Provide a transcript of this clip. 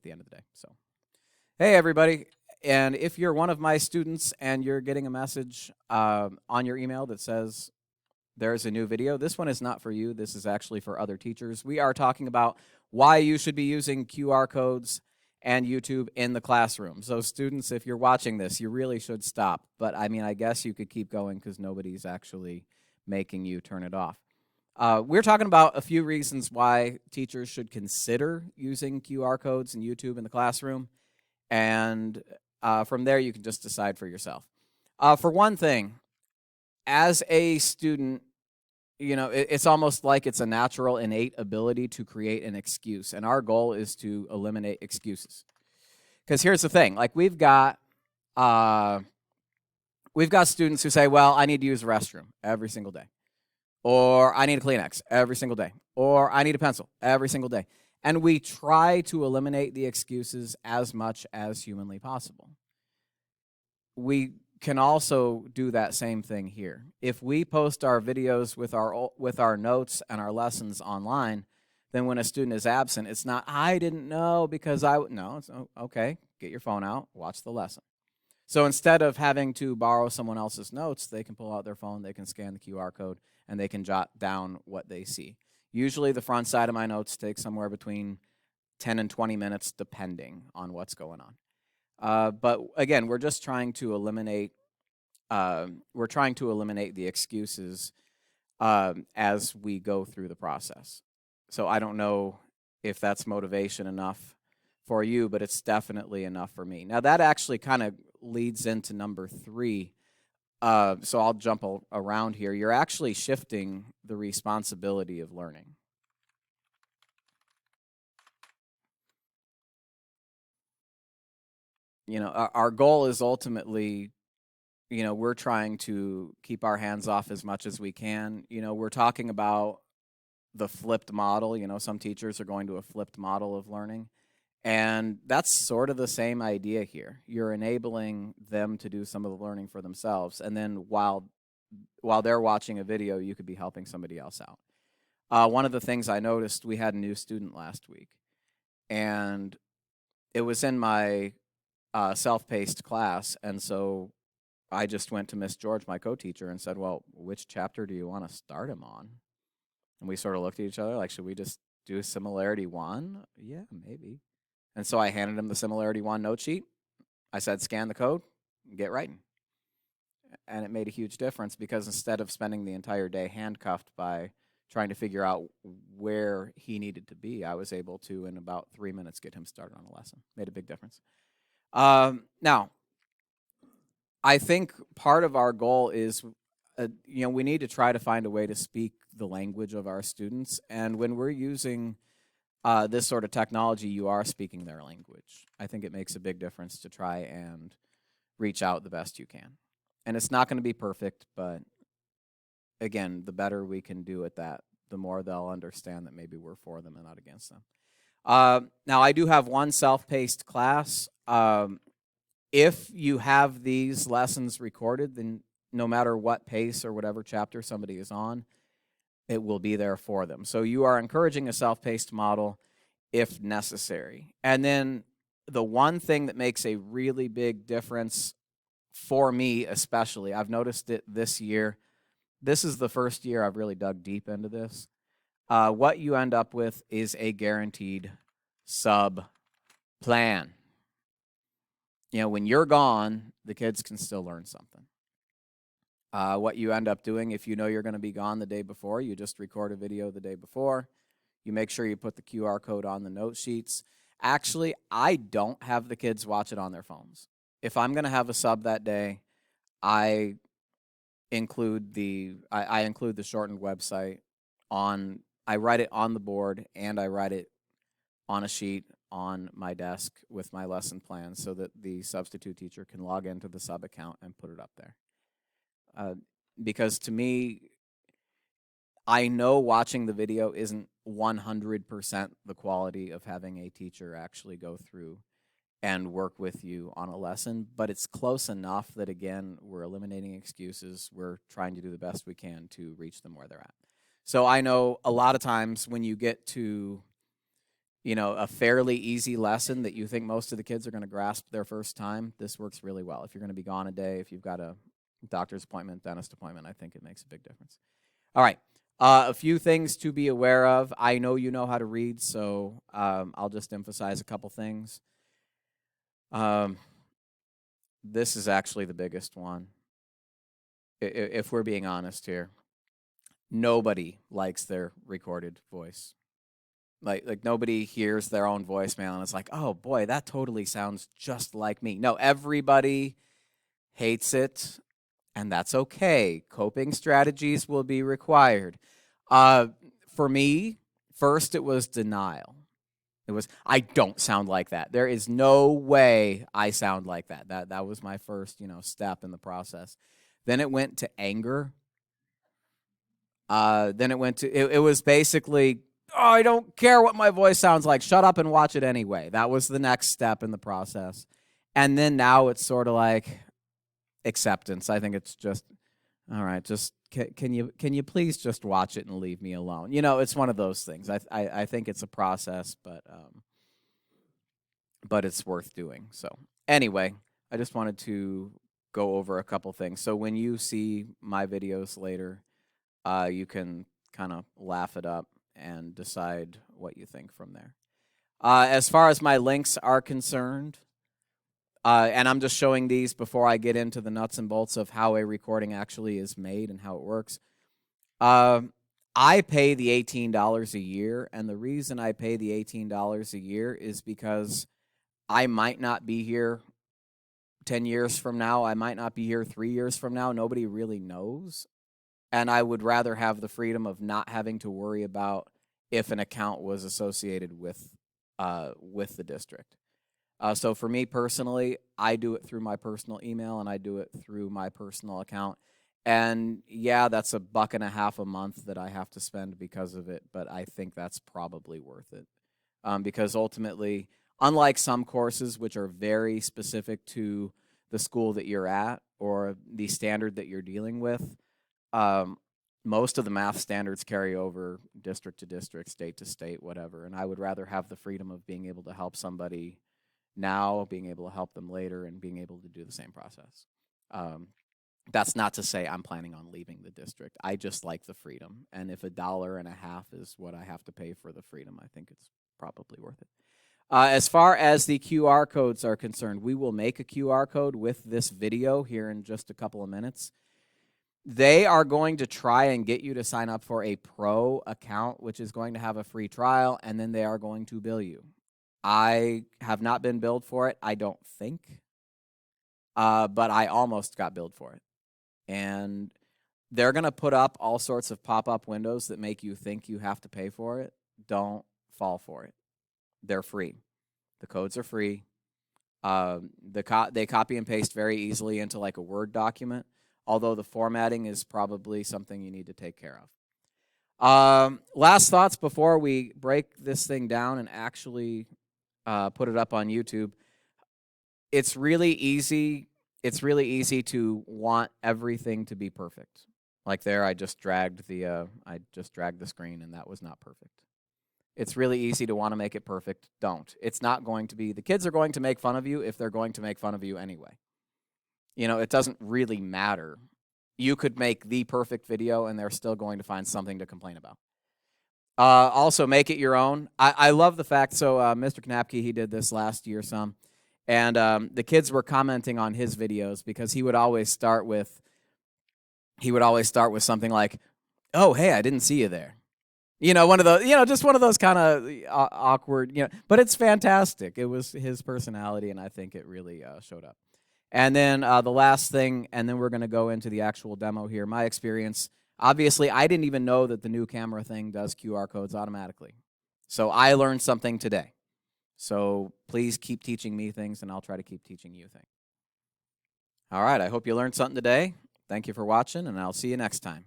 the end of the day. So, hey, everybody. And if you're one of my students and you're getting a message on your email that says there's a new video, this one is not for you. This is actually for other teachers. We are talking about why you should be using QR codes and YouTube in the classroom. So students, if you're watching this, you really should stop. But I mean, I guess you could keep going because nobody's actually making you turn it off. We're talking about a few reasons why teachers should consider using QR codes and YouTube in the classroom. And from there, you can just decide for yourself. For one thing, as a student, it's almost like it's a natural, innate ability to create an excuse. And our goal is to eliminate excuses. Because here's the thing, like we've got students who say, well, I need to use the restroom every single day. Or I need a Kleenex every single day. Or I need a pencil every single day. And we try to eliminate the excuses as much as humanly possible. We can also do that same thing here. If we post our videos with our notes and our lessons online, then when a student is absent, it's not, I didn't know because no, it's okay, get your phone out, watch the lesson. So instead of having to borrow someone else's notes, they can pull out their phone, they can scan the QR code, and they can jot down what they see. Usually the front side of my notes takes somewhere between 10 and 20 minutes, depending on what's going on. But again, we're just trying to eliminate the excuses as we go through the process. So I don't know if that's motivation enough for you, but it's definitely enough for me. Now that actually kind of leads into number 3. So I'll jump around here. You're actually shifting the responsibility of learning. Our goal is ultimately, we're trying to keep our hands off as much as we can. We're talking about the flipped model. Some teachers are going to a flipped model of learning. And that's sort of the same idea here. You're enabling them to do some of the learning for themselves. And then while they're watching a video, you could be helping somebody else out. One of the things I noticed, we had a new student last week. And it was in my self-paced class, and so I just went to Miss George, my co-teacher, and said, well, which chapter do you want to start him on? And we sort of looked at each other like, should we just do Similarity 1? Yeah, maybe. And so I handed him the Similarity 1 note sheet. I said, scan the code, get writing. And it made a huge difference because instead of spending the entire day handcuffed by trying to figure out where he needed to be, I was able to, in about 3 minutes, get him started on a lesson. Made a big difference. Now, I think part of our goal is, we need to try to find a way to speak the language of our students. And when we're using this sort of technology, you are speaking their language. I think it makes a big difference to try and reach out the best you can. And it's not going to be perfect, but again, the better we can do at that, the more they'll understand that maybe we're for them and not against them. Now, I do have one self-paced class. If you have these lessons recorded, then no matter what pace or whatever chapter somebody is on, it will be there for them. So you are encouraging a self-paced model if necessary. And then the one thing that makes a really big difference for me especially, I've noticed it this year. This is the first year I've really dug deep into this. What you end up with is a guaranteed sub plan. When you're gone, the kids can still learn something. What you end up doing, if you know you're going to be gone the day before, you just record a video the day before. You make sure you put the QR code on the note sheets. Actually, I don't have the kids watch it on their phones. If I'm going to have a sub that day, I include the shortened website on. I write it on the board and I write it on a sheet on my desk with my lesson plan so that the substitute teacher can log into the sub account and put it up there. Because to me, I know watching the video isn't 100% the quality of having a teacher actually go through and work with you on a lesson, but it's close enough that, again, we're eliminating excuses. We're trying to do the best we can to reach them where they're at. So I know a lot of times when you get to a fairly easy lesson that you think most of the kids are going to grasp their first time, this works really well. If you're going to be gone a day, if you've got a doctor's appointment, dentist appointment, I think it makes a big difference. All right. A few things to be aware of. I know you know how to read, so I'll just emphasize a couple things. This is actually the biggest one. If we're being honest here, nobody likes their recorded voice. Like nobody hears their own voicemail and it's like, oh boy, that totally sounds just like me. No, everybody hates it, and that's okay. Coping strategies will be required. For me, first it was denial. It was, I don't sound like that. There is no way I sound like that. That was my first, step in the process. Then it went to anger. Then it went to, it was basically, oh, I don't care what my voice sounds like. Shut up and watch it anyway. That was the next step in the process. And then now it's sort of like acceptance. I think it's just, all right, just can you please just watch it and leave me alone? It's one of those things. I think it's a process, but it's worth doing. So anyway, I just wanted to go over a couple things. So when you see my videos later, you can kind of laugh it up and decide what you think from there. As far as my links are concerned, and I'm just showing these before I get into the nuts and bolts of how a recording actually is made and how it works. I pay the $18 a year, and the reason I pay the $18 a year is because I might not be here 10 years from now. I might not be here 3 years from now. Nobody really knows. And I would rather have the freedom of not having to worry about if an account was associated with the district. So for me personally, I do it through my personal email and I do it through my personal account. And yeah, that's $1.50 a month that I have to spend because of it, but I think that's probably worth it. Because ultimately, unlike some courses which are very specific to the school that you're at or the standard that you're dealing with, most of the math standards carry over district to district, state to state, whatever. And I would rather have the freedom of being able to help somebody now, being able to help them later, and being able to do the same process. That's not to say I'm planning on leaving the district. I just like the freedom. And if $1.50 is what I have to pay for the freedom, I think it's probably worth it. As far as the QR codes are concerned, we will make a QR code with this video here in just a couple of minutes. They are going to try and get you to sign up for a pro account, which is going to have a free trial, and then they are going to bill you. I have not been billed for it, I don't think, but I almost got billed for it. And they're going to put up all sorts of pop-up windows that make you think you have to pay for it. Don't fall for it. They're free. The codes are free. They copy and paste very easily into like a Word document, although the formatting is probably something you need to take care of. Last thoughts before we break this thing down and actually put it up on YouTube. It's really easy to want everything to be perfect. Like there, I just dragged the screen, and that was not perfect. It's really easy to want to make it perfect. Don't. It's not going to be. The kids are going to make fun of you if they're going to make fun of you anyway. It doesn't really matter. You could make the perfect video, and they're still going to find something to complain about. Also, make it your own. I love the fact, so Mr. Knapke, he did this last year some, and the kids were commenting on his videos because he would always start with something like, oh, hey, I didn't see you there. One of those, just one of those kind of awkward, but it's fantastic. It was his personality, and I think it really showed up. And then the last thing, and then we're going to go into the actual demo here. My experience, obviously, I didn't even know that the new camera thing does QR codes automatically. So I learned something today. So please keep teaching me things, and I'll try to keep teaching you things. All right, I hope you learned something today. Thank you for watching, and I'll see you next time.